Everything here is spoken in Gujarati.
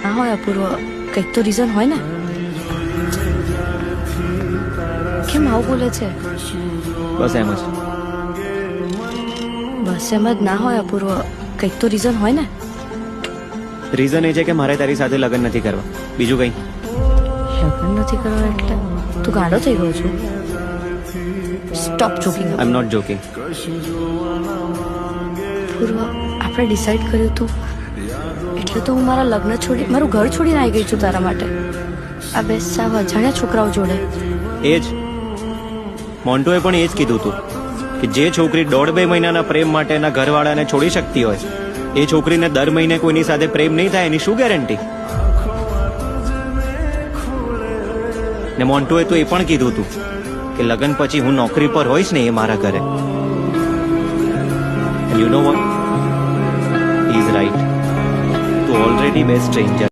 ના હોય અપૂર્વ, કંઈક તો રીઝન હોય ને. કેમ આવું બોલે છે? બસ એમ જ. બસ એમ જ ના હોય અપૂર્વ, કંઈક તો રીઝન હોય ને. રીઝન એ છે કે મારે તારી સાથે લગ્ન નથી કરવા, બીજું કંઈ. લગ્ન નથી કરવા એટલે તું ગાડો થઈ ગયો છું. Stop joking. I am not joking. પૂર્વ, આપણે ડિસાઈડ કર્યું હતું એટલે તો હું મારા લગ્ન છોડી, મારું ઘર છોડીને આવી ગઈ છું તારા માટે. આ બે સાવ અજાણ્યા છોકરાઓ જોડે. એ જ મોન્ટોએ પણ એ જ કીધું હતું કે જે છોકરી 1.5-2 મહિનાના પ્રેમ માટે એના ઘરવાળાને છોડી શકતી હોય, એ છોકરીને દર મહિને કોઈની સાથે પ્રેમ નહીં થાય એની શું ગેરંટી? ને મોન્ટોએ તો એ પણ કીધું હતું કે લગ્ન પછી હું નોકરી પર હોઈશ ને એ મારા ઘરે. You know what, he is right. તું ઓલરેડી બેસ્ટ સ્ટ્રેન્જર.